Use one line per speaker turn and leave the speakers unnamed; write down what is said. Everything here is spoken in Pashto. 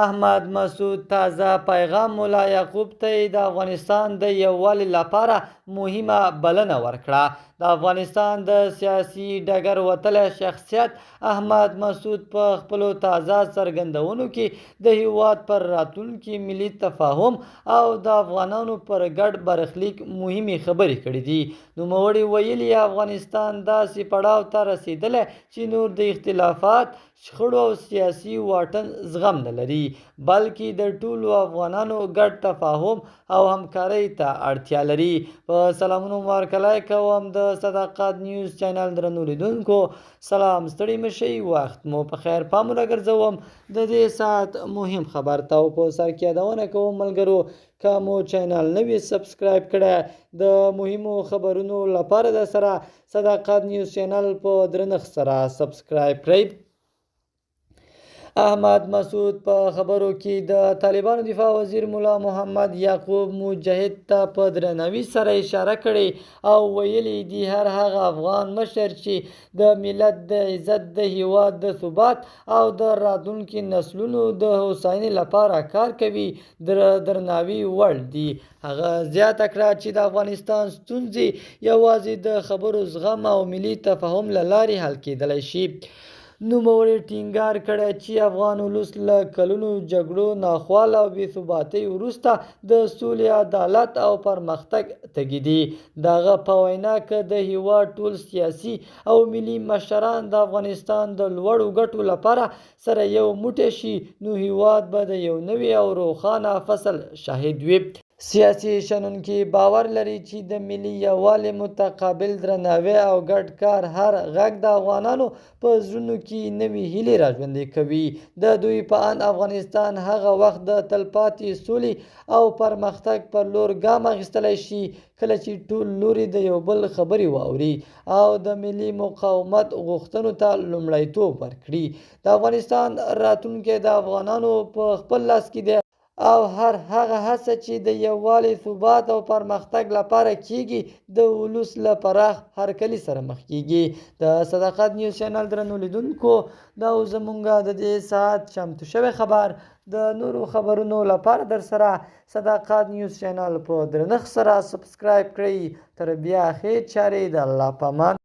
احمد مسعود تازه پیغام ملا یعقوب ته د افغانستان د یووالي لپاره مهمه بلنه ورکړه. د افغانستان د سیاسي ډګر وتلی شخصیت احمد مسعود په خپلو تازه څرګندونو کې د هیواد پر راتلونکي ملي تفاهم او د افغانانو پر ګډ برخلیک مهمې خبرې کړې دي. نوموړي ویلي افغانستان داسې پړاو ته رسېدلی چې نور د اختلافات، شخړو او سیاسي واټن زغم نه لري، بلکې د ټولو افغانانو ګډ تفاهم او همکارۍ ته اړتیا لري. په سلامونو مبارکلای کوم د صداقت نیوز چینل درنو لیدونکو. سلام، ستړي مشئ، وخت مو په خیر. پام راګرځوم د دې ساعت مهم خبر ته او په سر کې یادونه کوم ملګرو که مو چینل نوی سبسکرایب کړه د مهمو خبرونو لپاره د سره صداقت نیوز چینل په درنښت سره سبسکرایب کړئ. احمد مسعود په خبرو کې د طالبانو دفاع وزیر ملا محمد یعقوب مجاهد ته په درناوي سره اشاره کړې او ویلي دي هر هغه افغان مشر چې د ملت د عزت، د هیواد د ثبات او د راتلونکي نسلونو د هوساینې لپاره کار کوي د درناوي وړ دي. هغه زیاته کړه چې د افغانستان ستونزې یوازې د خبرو زغم او ملي تفاهم له لارې حل کېدلی شي. نوموړي ټینګار کړی چې افغان ولس له کلونو جګړو، ناخوالو او بې ثباتۍ وروسته د سولې، عدالت او پرمختګ تږي دي. د هغه په وینا که د هیواد ټول سیاسي او ملي مشران د افغانستان د لوړو ګټو لپاره سره یو موټی شي نو هیواد به د یو نوي او روښانه فصل شاهد وي. سیاسي شنونکي باور لري چې د ملي یووالي، متقابل درناوي او ګډ کار هر غږ د افغانانو په زړونو کې نوې هیلې راژوندۍ کوي. د دوی په اند افغانستان هغه وخت د تلپاتې سولې او پرمختګ پر لور ګام اخیستلی شي کله چې ټول لوري د یو بل خبرې واوري او د ملي مقاومت غوښتنو ته لومړیتوب ورکړي. د افغانستان راتلونکی د افغانانو په خپل لاس کې دی او هر هغه هڅه چې د یووالي، ثبات او پرمختګ لپاره کیږي د ولس له پراخ هرکلي سره مخ کیږي. د صداقت نیوز چینل درنو لیدونکو، دا زمونږ د دې ساعت چمتو شوی خبر. د نورو خبرونو لپاره در سره صداقت نیوز چینل په درنښت سره سبسکرایب کړئ. تر بیا خیر چارې، د الله په امان.